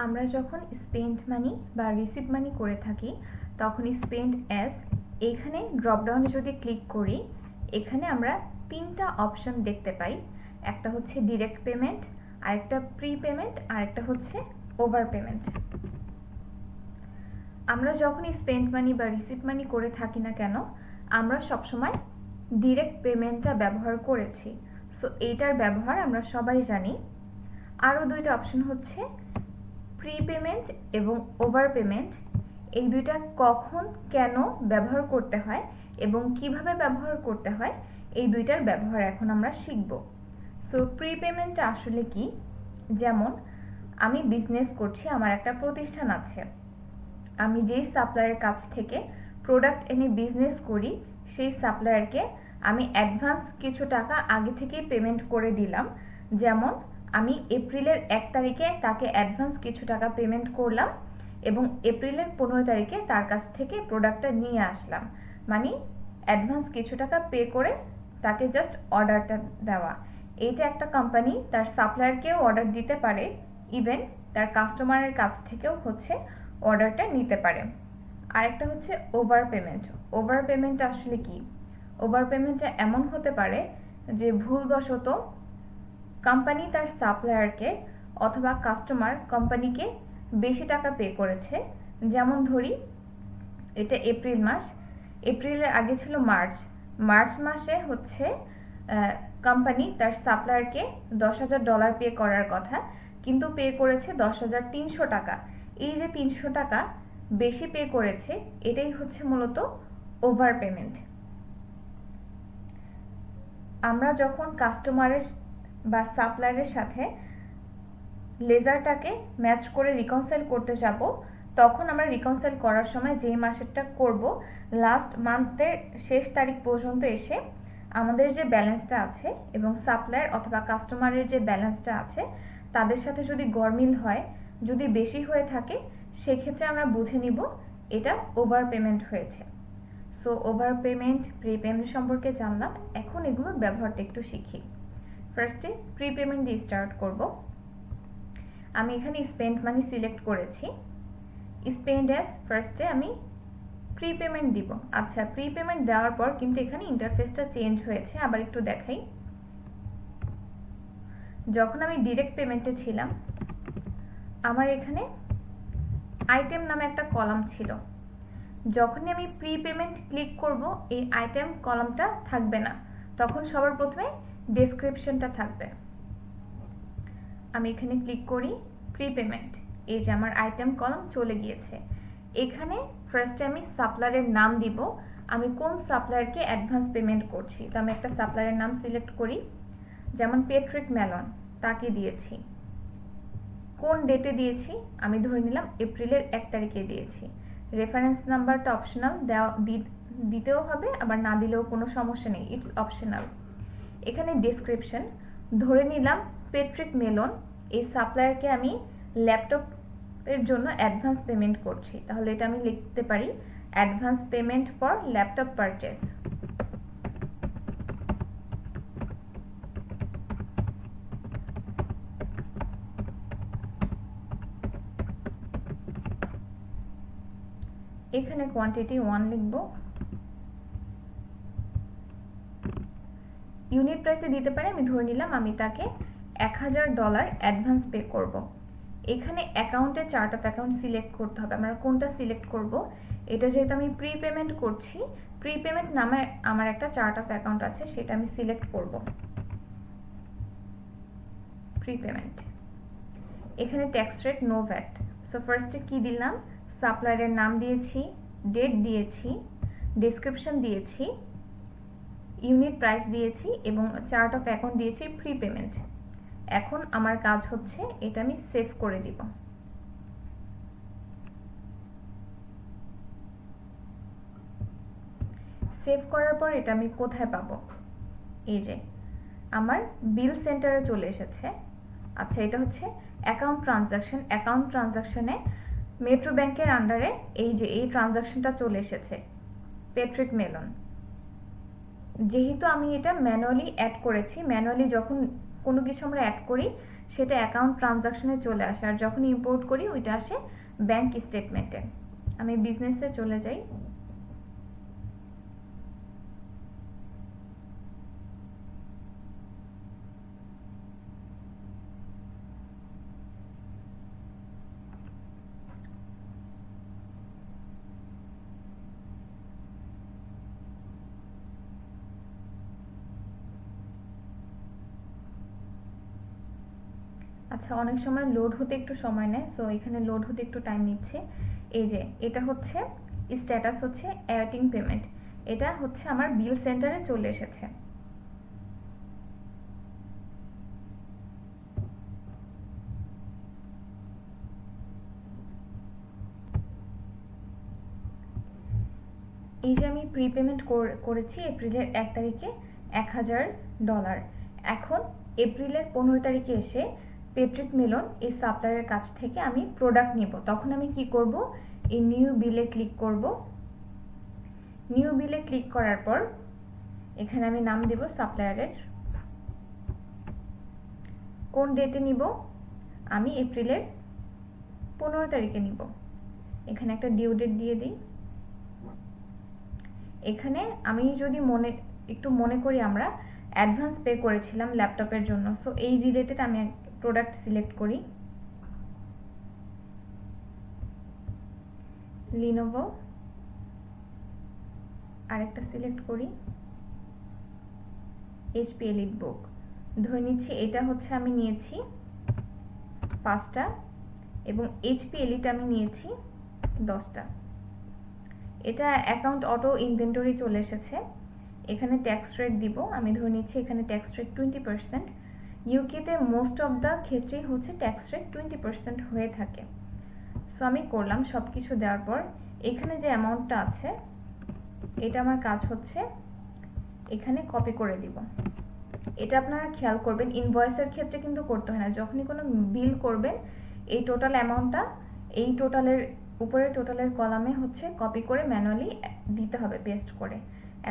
আমরা যখন spend money বা রিসিভ মানি করে থাকি তখন স্পেন্ড অ্যাজ এইখানে ড্রপডাউনে যদি ক্লিক করি এখানে আমরা তিনটা অপশন দেখতে পাই। একটা হচ্ছে ডিরেক্ট পেমেন্ট, আরেকটা প্রি পেমেন্ট, আরেকটা হচ্ছে ওভার পেমেন্ট। আমরা যখন স্পেন্ড মানি বা রিসিভ মানি করে থাকি না কেন আমরা সবসময় ডিরেক্ট পেমেন্টটা ব্যবহার করেছি। সো এইটার ব্যবহার আমরা সবাই জানি। আরও দুইটা অপশন হচ্ছে প্রি পেমেন্ট এবং ওভার পেমেন্ট। এই দুইটা কখন কেন ব্যবহার করতে হয় এবং কিভাবে ব্যবহার করতে হয় এই দুইটার ব্যবহার এখন আমরা শিখব। সো প্রি পেমেন্টটা আসলে কি? যেমন আমি বিজনেস করছি, আমার একটা প্রতিষ্ঠান আছে, আমি যেই সাপ্লায়ারের কাছ থেকে প্রোডাক্ট এনে বিজনেস করি সেই সাপ্লায়ারকে আমি অ্যাডভান্স কিছু টাকা আগে থেকেই পেমেন্ট করে দিলাম। যেমন আমি এপ্রিলের 1 তারিখে তাকে অ্যাডভান্স কিছু টাকা পেমেন্ট করলাম এবং এপ্রিলের 15 তারিখে তার কাছ থেকে প্রোডাক্টটা নিয়ে আসলাম। মানে অ্যাডভান্স কিছু টাকা পে করে তাকে জাস্ট অর্ডারটা দেওয়া। এইটা একটা কোম্পানি তার সাপ্লায়ারকেও অর্ডার দিতে পারে, ইভেন তার কাস্টমারের কাছ থেকেও হচ্ছে অর্ডারটা নিতে পারে। আরেকটা হচ্ছে ওভার পেমেন্ট। ওভার পেমেন্ট আসলে কি? ওভার পেমেন্টটা এমন হতে পারে যে ভুলবশত কোম্পানি তার সাপ্লায়ারকে অথবা কাস্টমার কোম্পানিকে বেশি টাকা পে করেছে। যেমন ধরি এটা এপ্রিল মাস, এপ্রিলের আগে ছিল মার্চ, মার্চ মাসে হচ্ছে কোম্পানি তার সাপ্লায়ারকে $10,000 পে করার কথা, কিন্তু পে করেছে 10,300 টাকা। এই যে 300 টাকা বেশি পে করেছে এটাই হচ্ছে মূলত ওভার পেমেন্ট। আমরা যখন কাস্টমারের বা সাপ্লায়ারের সাথে লেজারটাকে ম্যাচ করে রিকনসাইল করতে যাব তখন আমরা রিকনসাইল করার সময় যেই মাসেরটা করব লাস্ট মান্থের শেষ তারিখ পর্যন্ত এসে আমাদের যে ব্যালেন্সটা আছে এবং সাপ্লায়ার অথবা কাস্টমারের যে ব্যালেন্সটা আছে তাদের সাথে যদি গরমিল হয়, যদি বেশি হয়ে থাকে, সেক্ষেত্রে আমরা বুঝে নিব এটা ওভার পেমেন্ট হয়েছে। So over payment, pre payment সম্পর্কে জানলাম। এখন এগুলোর ব্যবহারটা একটু শিখি। ফার্স্টে প্রি পেমেন্ট দিয়ে স্টার্ট করব। আমি এখানে স্পেন্ড মানি সিলেক্ট করেছি। স্পেন্ড অ্যাজ ফার্স্টে আমি প্রি পেমেন্ট দিব। আচ্ছা, প্রি পেমেন্ট দেওয়ার পর কিন্তু এখানে ইন্টারফেসটা চেঞ্জ হয়েছে, আবার একটু দেখাই। যখন আমি ডিরেক্ট পেমেন্টে ছিলাম আমার এখানে আইটেম নামে একটা কলাম ছিল। যখনই আমি প্রি পেমেন্ট ক্লিক করব এই আইটেম কলামটা থাকবে না, তখন সবার প্রথমে ডেসক্রিপশনটা থাকবে। আমি এখানে ক্লিক করি প্রি পেমেন্ট, এই যে আমার আইটেম কলাম চলে গিয়েছে। এখানে ফার্স্টে আমি সাপ্লায়ারের নাম দিব, আমি কোন সাপ্লায়ারকে অ্যাডভান্স পেমেন্ট করছি। তো আমি একটা সাপ্লায়ারের নাম সিলেক্ট করি, যেমন পেট্রিক মেলন, তাকে দিয়েছি। কোন ডেটে দিয়েছি? আমি ধরে নিলাম এপ্রিলের 1 তারিখে দিয়েছি। রেফারেন্স নাম্বারটা অপশনাল, দিতেও হবে, আবার না দিলেও কোনো সমস্যা নেই, ইটস অপশনাল। এখানে ডেসক্রিপশন ধরে নিলাম পেট্রিক মেলন এই সাপ্লায়ারকে আমি ল্যাপটপের জন্য অ্যাডভান্স পেমেন্ট করছি, তাহলে এটা আমি লিখতে পারি advance payment for laptop purchase. এখানে কোয়ান্টিটি 1 লিখব। ইউনিট প্রাইসে দিতে পারে, আমি ধরে নিলাম আমি তাকে $1,000 অ্যাডভান্স পে করব। এখানে অ্যাকাউন্টে চার্ট অফ অ্যাকাউন্ট সিলেক্ট করতে হবে। আমরা কোনটা সিলেক্ট করব? এটা যেহেতু আমি প্রি পেমেন্ট করছি, প্রি পেমেন্ট নামে আমার একটা চার্ট অফ অ্যাকাউন্ট আছে, সেটা আমি সিলেক্ট করব। Pre payment. এখানে tax rate no VAT. So ফার্স্টে কি দিলাম? সাপ্লায়ারের নাম দিয়েছি, ডেট দিয়েছি, ডেসক্রিপশন দিয়েছি, ইউনিট প্রাইস দিয়েছি এবং চার্ট অফ অ্যাকাউন্ট দিয়েছি প্রি পেমেন্ট। এখন আমার কাজ হচ্ছে এটা আমি সেভ করে দিব। সেভ করার পর এটা আমি কোথায় পাবো? এই যে আমার বিল সেন্টারে চলে এসেছে। আচ্ছা, এটা হচ্ছে অ্যাকাউন্ট ট্রানজাকশন। অ্যাকাউন্ট ট্রানজাকশনে মেট্রো ব্যাংকের আন্ডারে এই যে এই ট্রানজাকশনটা চলে এসেছে, পেট্রিক মেলন। যেহেতু আমি এটা ম্যানুয়ালি অ্যাড করেছি, ম্যানুয়ালি যখন কোনো কিছু আমরা অ্যাড করি সেটা অ্যাকাউন্ট ট্রানজাকশনে চলে আসে, আর যখন ইম্পোর্ট করি ওইটা আসে ব্যাংক স্টেটমেন্টে। আমি বিজনেসে চলে যাই। আচ্ছা, অনেক সময় লোড হতে একটু সময় নেয়, সো এখানে লোড হতে একটু টাইম নিচ্ছে। এই যে এটা হচ্ছে স্ট্যাটাস হচ্ছে অ্যাওয়েটিং পেমেন্ট, এটা হচ্ছে আমার বিল সেন্টারে চলে এসেছে। এই যে আমি প্রিপেমেন্ট করেছি এপ্রিলের 1 তারিখে $1000। এখন এপ্রিলের 15 তারিখে এসে পেট্রিক মেলন এই সাপ্লায়ারের কাছ থেকে আমি প্রোডাক্ট নিব। তখন আমি কি করব, এই নিউ বিলে ক্লিক করব। নিউ বিলে ক্লিক করার পর এখানে আমি নাম দেব সাপ্লায়ারের। কোন ডেটে নিব, আমি এপ্রিলের 15 তারিখে নিব। এখানে একটা ডিউ ডেট দিয়ে দিই। এখানে আমি যদি একটু মনে করি আমরা অ্যাডভান্স পে করেছিলাম ল্যাপটপের জন্য, সো এই রিলেটেড আমি প্রোডাক্ট সিলেক্ট করি। লিনোভো, আরেকটা সিলেক্ট করি HP এলিটবুক। ধরে নিচ্ছি এটা হচ্ছে আমি নিয়েছি 5টা এবং HP এলিট আমি নিয়েছি 10টা। এটা অ্যাকাউন্ট অটো ইনভেন্টরি চলে এসেছে। এখানে ট্যাক্স রেট দিব, আমি ধরে নিচ্ছি এখানে ট্যাক্স রেট 20%। ইউকেতে মোস্ট অফ দ্য ক্ষেত্রেই হচ্ছে ট্যাক্স রেট 20% হয়ে থাকে। সো আমি করলাম সব কিছু দেওয়ার পর এখানে যে অ্যামাউন্টটা আছে এটা আমার কাজ হচ্ছে এখানে কপি করে দিব। এটা আপনারা খেয়াল করবেন, ইনভয়েসের ক্ষেত্রে কিন্তু করতে হয় না, যখনই কোনো বিল করবেন এই টোটাল অ্যামাউন্টটা এই টোটালের উপরে টোটালের কলামে হচ্ছে কপি করে ম্যানুয়ালি দিতে হবে পেস্ট করে।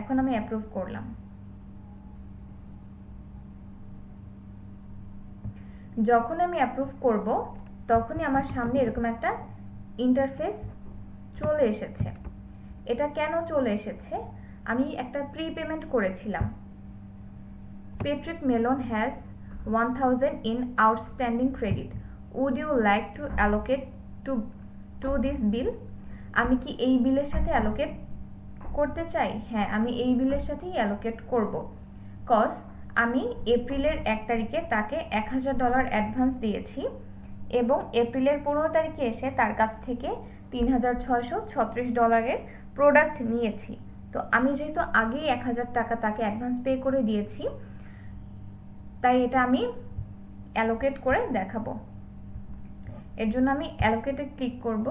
এখন আমি অ্যাপ্রুভ করলাম। যখন আমি অ্যাপ্রুভ করব তখনই আমার সামনে এরকম একটা ইন্টারফেস চলে এসেছে। এটা কেন চলে এসেছে, আমি একটা প্রি পেমেন্ট করেছিলাম। Patrick Mellon has 1000 in outstanding credit, would you like to allocate to this bill? আমি কি এই বিলের সাথে অ্যালোকেট করতে চাই? হ্যাঁ, আমি এই বিলের সাথেই অ্যালোকেট করব, কজ আমি এপ্রিলের 1 তারিখে তাকে $1000 অ্যাডভান্স দিয়েছি এবং এপ্রিলের 15 তারিখে এসে তার কাছ থেকে $3636 প্রোডাক্ট নিয়েছি। তো আমি যেহেতু আগেই 1000 টাকা তাকে অ্যাডভান্স পে করে দিয়েছি, তাই এটা আমি অ্যালোকেট করে দেখাবো। এর জন্য আমি অ্যালোকেটে ক্লিক করব।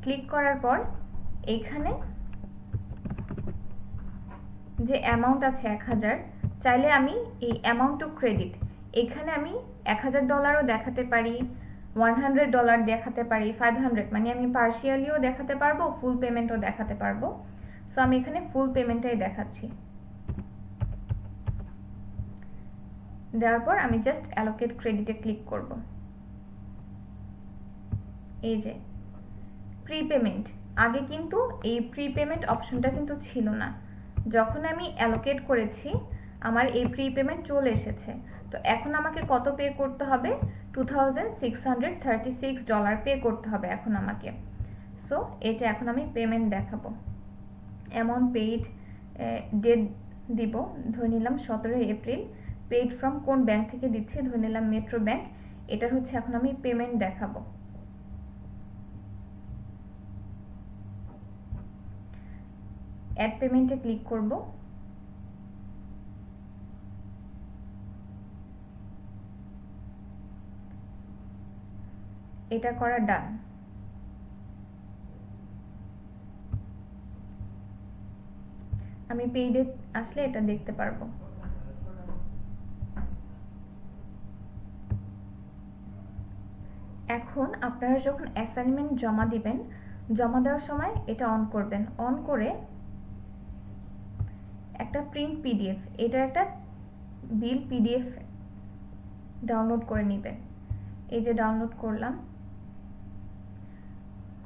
ক্লিক করার পর এইখানে যে অ্যামাউন্ট আছে 1000, চাইলে আমি এই অ্যামাউন্ট টু ক্রেডিট এখানে আমি $1000ও দেখাতে পারি, $100 দেখাতে পারি, 500, মানে আমি পার্শিয়ালিও দেখাতে পারবো, ফুল পেমেন্টও দেখাতে পারবো। সো আমি এখানে ফুল পেমেন্টটাই দেখাচ্ছি। দেওয়ার পর আমি জাস্ট অ্যালোকেট ক্রেডিটে ক্লিক করব। এই যে প্রিপেমেন্ট, আগে কিন্তু এই প্রিপেমেন্ট অপশনটা কিন্তু ছিল না। যখন আমি অ্যালোকেট করেছি আমার এই প্রিপেমেন্ট চলে এসেছে। তো এখন আমাকে কত পে করতে হবে, $2636 পে করতে হবে এখন আমাকে। সো এটা এখন আমি পেমেন্ট দেখাবো। অ্যামাউন্ট পেইড, ডেট দিব, ধরে নিলাম 17 এপ্রিল। পেইড ফ্রম কোন ব্যাংক থেকে দিচ্ছে, ধরে নিলাম মেট্রো ব্যাংক। এটার হচ্ছে এখন আমি পেমেন্ট দেখাবো। অ্যাড পেমেন্টে ক্লিক করব। এটা করা ডান। আমি পেইডে আসলে এটা দেখতে পারবো। এখন আপনারা যখন অ্যাসাইনমেন্ট জমা দিবেন, জমা দেওয়ার সময় এটা অন করবেন। অন করে একটা প্রিন্ট পিডিএফ, এটা একটা বিল পিডিএফ ডাউনলোড করে নেবেন। এই যে ডাউনলোড করলাম,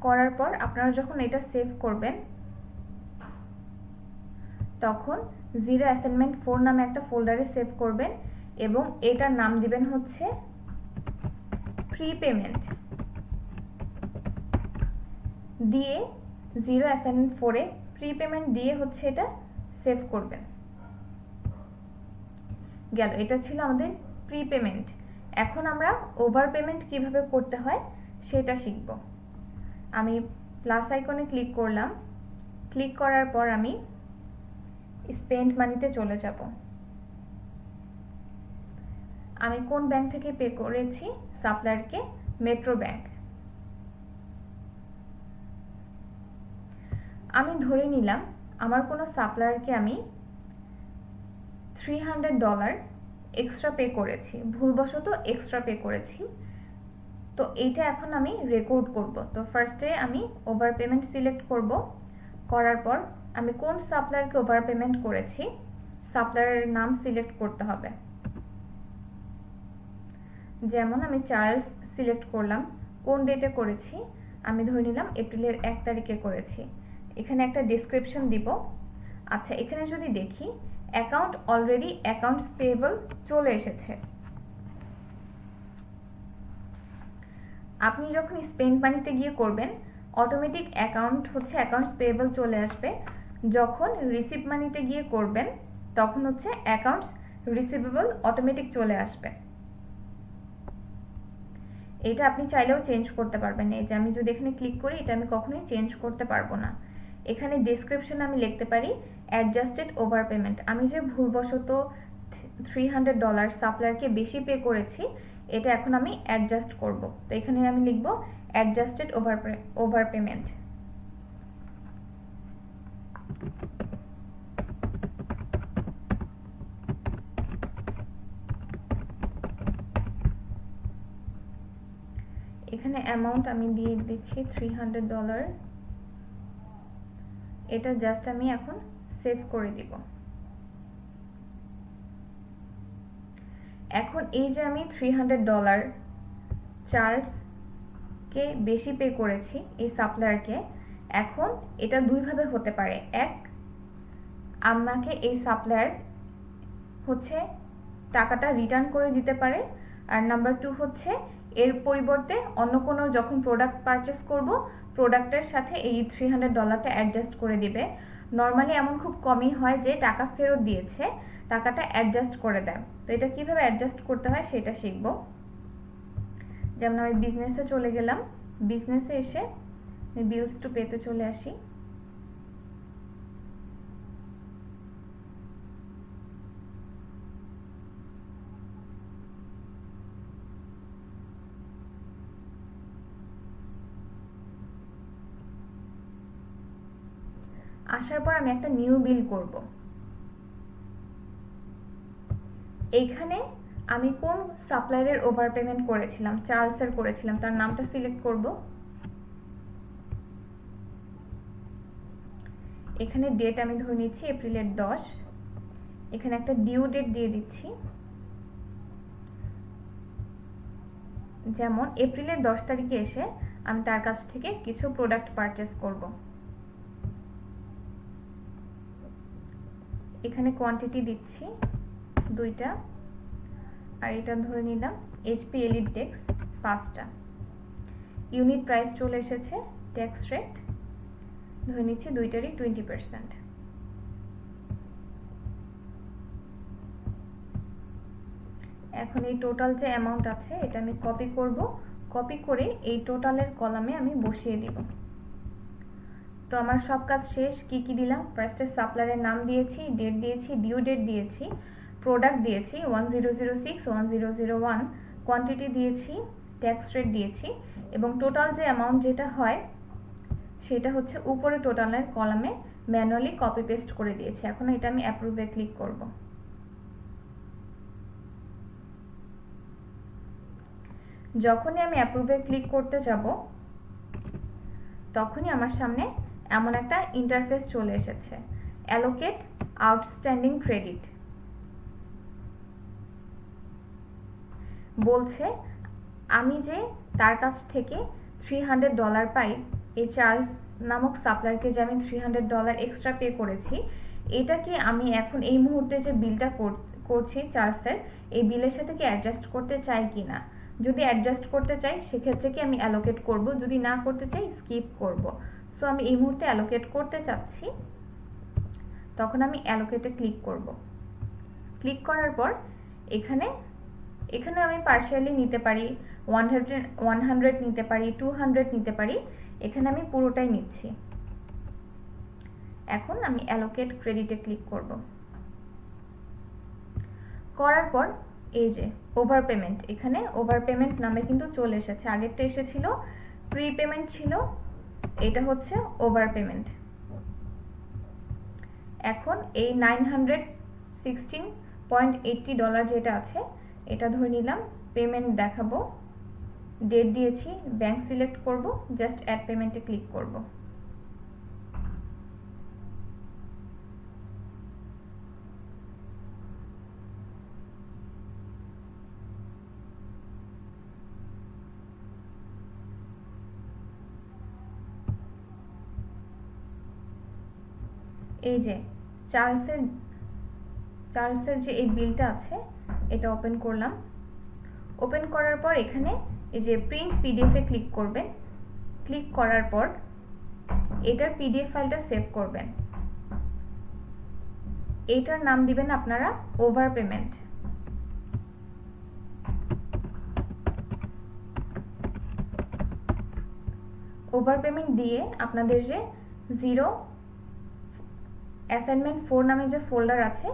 করার পর আপনারা যখন এটা সেভ করবেন তখন 0 অ্যাসাইনমেন্ট 4 নামে একটা ফোল্ডারে সেভ করবেন এবং এটার নাম দিবেন হচ্ছে প্রিপেমেন্ট, দিয়ে 0 অ্যাসাইনমেন্ট 4-এ প্রিপেমেন্ট দিয়ে হচ্ছে এটা সেভ করবেন। গেল, এটা ছিল আমাদের প্রিপেমেন্ট। এখন আমরা ওভার পেমেন্ট কীভাবে করতে হয় সেটা শিখব। আমি প্লাস আইকনে ক্লিক করলাম, ক্লিক করার পর আমি স্পেন্ড মানিতে চলে যাব। আমি কোন ব্যাংক থেকে পে করেছি সাপ্লায়ারকে? Metro bank. আমি ধরে নিলাম আমার কোনো সাপ্লায়ারকে আমি $300 এক্সট্রা পে করেছি, ভুলবশত এক্সট্রা পে করেছি। তো এইটা এখন আমি রেকর্ড করব। তো ফার্স্টে আমি ওভার পেমেন্ট সিলেক্ট করব, করার পর আমি কোন সাপ্লায়ারকে ওভার পেমেন্ট করেছি সাপ্লায়ারের নাম সিলেক্ট করতে হবে। যেমন আমি চার্লস সিলেক্ট করলাম, কোন ডেটে করেছি, আমি ধরে নিলাম এপ্রিলের 1 তারিখে করেছি। এখানে একটা ডেসক্রিপশন দিব। আচ্ছা, এখানে যদি দেখি অ্যাকাউন্ট অলরেডি অ্যাকাউন্টস পেয়েবল চলে এসেছে। আপনি যখন স্পেন্ড মানিতে গিয়ে করবেন অটোমেটিক অ্যাকাউন্টস পেয়েবল চলে আসবে। যখন রিসিভ মানিতে গিয়ে করবেন তখন হচ্ছে অ্যাকাউন্টস রিসিভেবল অটোমেটিক চলে আসবে। এটা আপনি চাইলেও চেঞ্জ করতে পারবেন। এই যে আমি যদি এখানে ক্লিক করি, এটা আমি কখনোই চেঞ্জ করতে পারবো না। এখানে ডেসক্রিপশনে আমি লিখতে পারি অ্যাডজাস্টেড ওভার পেমেন্ট। আমি যে ভুলবশত $300 সাপ্লায়ারকে বেশি পে করেছি, এটা এখন আমি অ্যাডজাস্ট করব। তো এখানে আমি লিখব অ্যাডজাস্টেড ওভার পেমেন্ট। এখানে অ্যামাউন্ট আমি দিয়ে দিচ্ছি $300। এটা জাস্ট আমি এখন সেভ করে দিব। এখন এই যে আমি $300 চার্জকে বেশি পে করেছি এই সাপ্লায়ারকে, এখন এটা দুইভাবে হতে পারে। এক, আমাকে এই সাপ্লায়ার হচ্ছে টাকাটা রিটার্ন করে দিতে পারে, আর নাম্বার 2 হচ্ছে এর পরিবর্তে অন্য কোনো যখন প্রোডাক্ট পারচেস করব প্রোডাক্টের সাথে এই $300টা অ্যাডজাস্ট করে দিবে। নর্মালি এমন খুব কমই হয় যে টাকা ফেরত দিয়েছে, টাকাটা অ্যাডজাস্ট করে দেয়। তো এটা কিভাবে অ্যাডজাস্ট করতে হয় সেটা শিখব। যেমন আমি বিজনেসে চলে গেলাম, বিজনেসে এসে আমি বিলস টু পেতে চলে আসি। আসার পর আমি একটা নিউ বিল করব। এইখানে আমি কোন সাপ্লায়ারের ওভার পেমেন্ট করেছিলাম, চার্লসের করেছিলাম, তার নামটা সিলেক্ট করব। এখানে ডেট আমি ধরে নিচ্ছি এপ্রিলের 10। এখানে একটা ডিউ ডেট দিয়ে দিচ্ছি, যেমন এপ্রিলের 10 তারিখে এসে আমি তার কাছ থেকে কিছু প্রোডাক্ট পারচেস করব। এখানে কোয়ান্টিটি দিচ্ছি 2টা, আর এটা ধরে নিলাম এইচপি এলিট ডেস্ক 5টা। ইউনিট প্রাইস চলে এসেছে, ট্যাক্স রেট ধরে নিচ্ছি দুইটারই 20%। এখন এই টোটাল যে অ্যামাউন্ট আছে এটা আমি কপি করব, কপি করে এই টোটালের কলামে আমি বসিয়ে দিব। তো আমার সব কাজ শেষ। কি কি দিলাম? ফার্স্টে সাপ্লায়ারের নাম দিয়েছি, ডেট দিয়েছি, ডিউ ডেট দিয়েছি, প্রোডাক্ট দিয়েছি 1006, 1001, কোয়ান্টিটি দিয়েছি, ট্যাক্স রেট দিয়েছি, এবং টোটাল যে অ্যামাউন্ট যেটা হয় সেটা হচ্ছে উপরে টোটালের কলামে ম্যানুয়ালি কপি পেস্ট করে দিয়েছি। এখন এটা আমি অ্যাপ্রুভে ক্লিক করব। যখনই আমি অ্যাপ্রুভে ক্লিক করতে যাব তখনই আমার সামনে এমন একটা ইন্টারফেস চলে এসেছে, অ্যালোকেট আউটস্ট্যান্ডিং ক্রেডিট। বলছে আমি যে তার কাছ থেকে $300 পাই, এই চার্লস নামক সাপ্লায়ারকে যে আমি $300 এক্সট্রা পে করেছি, এটা কি আমি এখন এই মুহূর্তে যে বিলটা করছি চার্লসের, এই বিলের সাথে কি অ্যাডজাস্ট করতে চাই কি না। যদি অ্যাডজাস্ট করতে চাই সেক্ষেত্রে কি আমি অ্যালোকেট করব, যদি না করতে চাই স্কিপ করব। সো আমি এই মুহূর্তে অ্যালোকেট করতে চাচ্ছি, তখন আমি অ্যালোকেটে ক্লিক করব। ক্লিক করার পর এখানে আমি পার্শিয়ালি নিতে পারি, 100 নিতে পারি, 200 নিতে পারি। এখানে আমি পুরোটাই নিচ্ছি। এখন আমি অ্যালোকেট ক্রেডিটে ক্লিক করব। করার পর এই যে ওভার পেমেন্ট, এখানে ওভার পেমেন্ট নামে কিন্তু চলে এসেছে। আগেরটা এসেছিল প্রি পেমেন্ট ছিল, এটা হচ্ছে ওভার পেমেন্ট। এখন এই $916.80 যেটা আছে, এটা ধরে নিলাম পেমেন্ট দেখাবো, ডেট দিয়েছি, ব্যাংক সিলেক্ট করব, জাস্ট অ্যাড পেমেন্টে ক্লিক করব। এই যে চার্লসের যে এই বিলটা আছে, এটা ওপেন করলাম। ওপেন করার পর এখানে এই যে প্রিন্ট পিডিএফে ক্লিক করবেন। ক্লিক করার পর এটার পিডিএফ ফাইলটা সেভ করবেন। এটার নাম দিবেন আপনারা ওভার পেমেন্ট। ওভার পেমেন্ট দিয়ে আপনাদের যে 0 অ্যাসাইনমেন্ট 4 নামে যে ফোল্ডার আছে,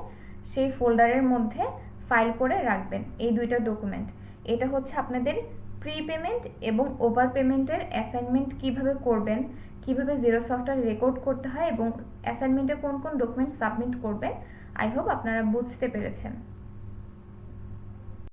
সেই ফোল্ডারের মধ্যে ফাইল করে রাখবেন এই দুইটা ডকুমেন্ট। এটা হচ্ছে আপনাদের প্রি পেমেন্ট এবং ওভার পেমেন্টের অ্যাসাইনমেন্ট কিভাবে করবেন, কিভাবে জিরো সফটওয়্যার রেকর্ড করতে হয় এবং অ্যাসাইনমেন্টে কোন কোন ডকুমেন্ট সাবমিট করবেন। আই হোপ আপনারা বুঝতে পেরেছেন।